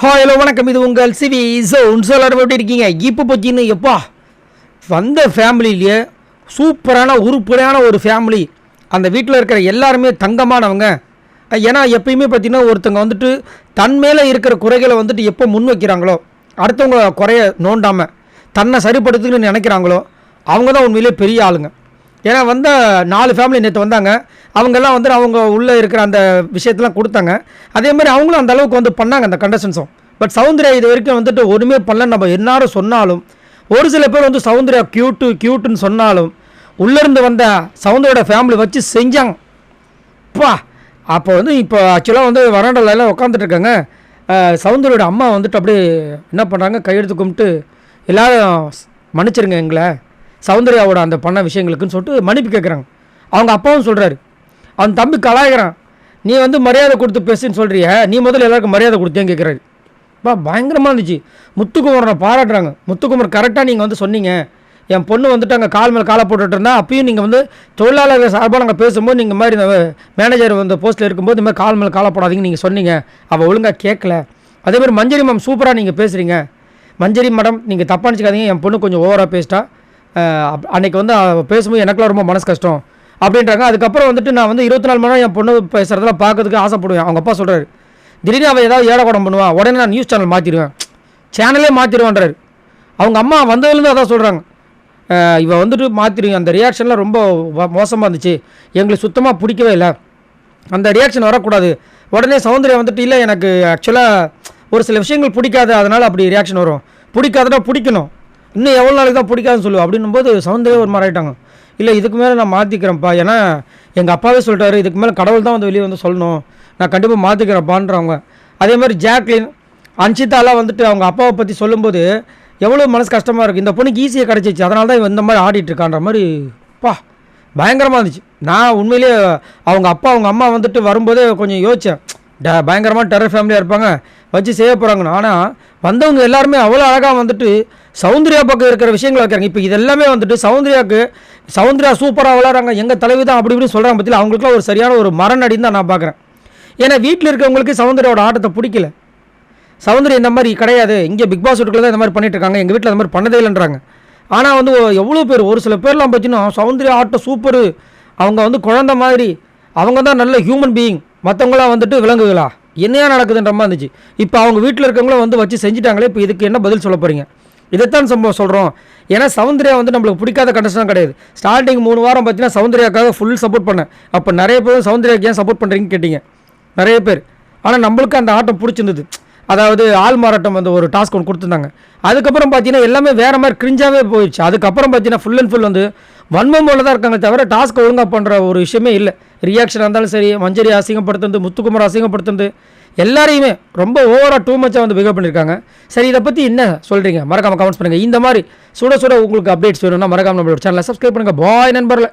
Hello வணக்கம், இது உங்கள் சிவி எல்லாரும் எப்படி இருக்கீங்க? இப்போ பற்றின்னு எப்பா வந்த ஃபேமிலியிலேயே சூப்பரான உருப்படியான ஒரு ஃபேமிலி. அந்த வீட்டில் இருக்கிற எல்லாருமே தங்கமானவங்க. ஏன்னா எப்பயுமே பார்த்தீங்கன்னா ஒருத்தங்க வந்துட்டு தன் மேலே இருக்கிற குறைகளை வந்துட்டு எப்போ முன் வைக்கிறாங்களோ, அடுத்தவங்க குறைய நோண்டாமல் தன்னை சரிப்படுத்துன்னு நினைக்கிறாங்களோ அவங்க தான் உண்மையிலே பெரிய ஆளுங்க. ஏன்னா வந்த 4 ஃபேமிலி நேற்று வந்தாங்க. அவங்கெல்லாம் வந்துட்டு அவங்க உள்ளே இருக்கிற அந்த விஷயத்தெலாம் கொடுத்தாங்க. அதே மாதிரி அவங்களும் அந்த அளவுக்கு வந்து பண்ணாங்க அந்த கண்டஸ்டன்ஸும். பட் சௌந்தர்யா இது வரைக்கும் வந்துட்டு ஒன்றுமே பண்ணல. நம்ம எல்லாரும் சொன்னாலும் ஒரு சில பேர் வந்து சௌந்தர்யா க்யூட்டுன்னு சொன்னாலும் உள்ளேருந்து வந்த சௌந்தர்யோட ஃபேமிலி வச்சு செஞ்சாங்கப்பா. அப்போ வந்து இப்போ ஆக்சுவலாக வந்து வராண்டெல்லாம் உட்காந்துட்டு இருக்காங்க. சௌந்தர்யோட அம்மா வந்துட்டு அப்படியே என்ன பண்ணுறாங்க, கையெடுத்து கும்பிட்டு எல்லோரும் மன்னிச்சிருங்க எங்களை சௌந்தர்யாவோட அந்த பண்ண விஷயங்களுக்குன்னு சொல்லிட்டு மன்னிப்பு கேட்குறாங்க. அவங்க அப்பாவும் சொல்கிறாரு, அவன் தம்பி கலாய்கிறான், நீ வந்து மரியாதை கொடுத்து பேசுன்னு சொல்கிறிய, நீ முதல்ல எல்லாருக்கும் மரியாதை கொடுத்தேன்னு கேட்குறாரு. பயங்கரமாக இருந்துச்சு. முத்துக்குமரனை பாராட்டுறாங்க. முத்துக்குமர் கரெக்டாக நீங்கள் வந்து சொன்னீங்க, என் பொண்ணு வந்துட்டு அங்கே கால் மேலே காலை போட்டுட்டு இருந்தால் அப்பயும் நீங்கள் வந்து தொழிலாளர்கள் சார்பாக நாங்கள் பேசும்போது நீங்கள் மாதிரி இந்த மேனேஜர் வந்து போஸ்ட்டில் இருக்கும்போது இந்த மாதிரி கால் மேலே காலை போடாதீங்கன்னு நீங்கள் சொன்னீங்க, அவள் ஒழுங்காக கேட்கல. அதேமாதிரி மஞ்சரி மேம் சூப்பராக நீங்கள் பேசுகிறீங்க. மஞ்சரி மேடம் நீங்கள் தப்பாக நினச்சிக்காதீங்க, என் பொண்ணு கொஞ்சம் ஓவராக பேசிட்டா, அன்றைக்கி வந்து பேசும்போது எனக்குலாம் ரொம்ப மனசு கஷ்டம் அப்படின்றாங்க. அதுக்கப்புறம் வந்துட்டு நான் வந்து 24 மணி நேரம் என் பொண்ணு பேசுகிறதெல்லாம் பார்க்கறதுக்கு ஆசைப்படுவேன். அவங்க அப்பா சொல்கிறாரு, திடீர்னு அவள் ஏதாவது ஏடக்கூடம் பண்ணுவான், உடனே நான் நியூஸ் சேனல் மாற்றிடுவேன், சேனலே மாற்றிடுவேன்றாரு. அவங்க அம்மா வந்ததுலேருந்து அதான் சொல்கிறாங்க, இவள் வந்துட்டு மாற்றிடுங்க, அந்த ரியாக்ஷன்லாம் ரொம்ப மோசமாக இருந்துச்சு, எங்களுக்கு சுத்தமாக பிடிக்கவே இல்லை, அந்த ரியாக்ஷன் வரக்கூடாது. உடனே சௌந்தர்யா வந்துட்டு இல்லை எனக்கு ஆக்சுவலாக ஒரு சில விஷயங்கள் பிடிக்காது, அதனால் அப்படி ரியாக்ஷன் வரும், பிடிக்காதுன்னா பிடிக்கணும், இன்னும் எவ்வளோ நாளைக்கு தான் பிடிக்காதுன்னு சொல்லுவோம் அப்படின்னும்போது சௌந்தர்யா ஒரு மாதிரி ஆகிட்டாங்க. இல்லை இதுக்கு மேலே நான் மாற்றிக்கிறேன்ப்பா, ஏன்னா எங்கள் அப்பாவே சொல்லிட்டாரு இதுக்கு மேலே கடவுள் தான் வந்து வெளியே வந்து சொல்லணும், நான் கண்டிப்பாக மாற்றிக்கிறேன்ப்பான்றவங்க. அதே மாதிரி ஜாக்லின் அன்ஷிதாலாம் வந்துட்டு அவங்க அப்பாவை பற்றி சொல்லும்போது எவ்வளோ மனசு கஷ்டமாக இருக்குது, இந்த பொண்ணுக்கு ஈஸியாக கிடச்சிச்சு, அதனால தான் இந்த மாதிரி ஆடிட்டுருக்கான்ற மாதிரி பயங்கரமாக இருந்துச்சு. நான் உண்மையிலே அவங்க அப்பா அவங்க அம்மா வந்துட்டு வரும்போதே கொஞ்சம் யோசித்தேன், பயங்கரமாக டெரர் ஃபேமிலியாக இருப்பாங்க, வச்சு செய்ய போகிறாங்கன்னு. ஆனால் வந்தவங்க எல்லாருமே அவ்வளோ அழகாக வந்துட்டு சௌந்தர்யா பக்கம் இருக்கிற விஷயங்கள் வைக்கிறாங்க. இப்போ இதெல்லாமே வந்துட்டு சௌந்தர்யா சூப்பராக விளாட்றாங்க, எங்கள் தலைவி தான் அப்படி இப்படின்னு சொல்கிறாங்க பற்றியில் அவங்களுக்குலாம் ஒரு சரியான ஒரு மரணடின்னு தான் நான் பார்க்குறேன். ஏன்னா வீட்டில் இருக்கிறவங்களுக்கு சௌந்தர்யாவோட ஆட்டத்தை பிடிக்கல. சௌந்தர்யா இந்த மாதிரி கிடையாது, இங்கே பிக் பாஸ் வீட்டுக்குள்ள தான் இந்த மாதிரி பண்ணிட்டு இருக்காங்க, எங்கள் வீட்டில் அந்த மாதிரி பண்ணதே இல்லைன்றாங்க. ஆனால் வந்து எவ்வளோ பேர், ஒரு சில பேர்லாம் பார்த்தீங்கன்னா சௌந்தர்யா ஆட்டம் சூப்பரு, அவங்க வந்து குழந்த மாதிரி, அவங்க தான் நல்ல ஹியூமன் பீயிங், மற்றவங்களாம் வந்துட்டு விலங்குகளா, என்னையா நடக்குதுன்ற மாதிரி இருந்துச்சு. இப்போ அவங்க வீட்டில் இருக்கவங்களும் வந்து வச்சு செஞ்சுட்டாங்களே, இப்போ இதுக்கு என்ன பதில் சொல்ல போகிறீங்க? இதைத்தான் சொல்கிறோம். ஏன்னா சௌந்தர்யா வந்து நம்மளுக்கு பிடிக்காத கண்டிஷனாக கிடையாது. ஸ்டார்டிங் 3 வாரம் பார்த்தீங்கன்னா சௌந்தர்யாக்காக ஃபுல் சப்போர்ட் பண்ணேன். அப்போ நிறைய பேர் சௌந்தர்யாக்கு ஏன் சப்போர்ட் பண்ணுறீங்கன்னு கேட்டிங்க நிறைய பேர். ஆனால் நம்மளுக்கு அந்த ஆட்டம் பிடிச்சிருந்தது. அதாவது ஆள் மாறாட்டம் வந்து ஒரு டாஸ்க் ஒன்று கொடுத்துருந்தாங்க. அதுக்கப்புறம் பார்த்தீங்கன்னா எல்லாமே வேறு மாதிரி கிரிஞ்சாகவே போயிடுச்சு. அதுக்கப்புறம் பார்த்தீங்கன்னா ஃபுல் அண்ட் ஃபுல் வந்து வன்மம் போல தான் இருக்காங்க, தவிர டாஸ்க்கை ஒழுங்காக பண்ணுற ஒரு விஷயமே இல்லை. ரியாக்ஷனாக இருந்தாலும் சரி, மஞ்சரி அசிங்கப்படுத்துறது, முத்துக்குமார் அசிங்கப்படுத்துறது, எல்லாரையுமே ரொம்ப ஓவராக டூ மச்சாக வந்து பிகேவ் பண்ணியிருக்காங்க. சரி, இதை பற்றி என்ன சொல்கிறீங்க? மறக்காமல் கமெண்ட்ஸ் பண்ணுங்கள். இந்த மாதிரி சுட சுட உங்களுக்கு அப்டேட்ஸ் வேணும்னா மறக்காமல் நம்மளோட சேனலை சப்ஸ்கிரைப் பண்ணுங்கள். பாய் நண்பர்களே.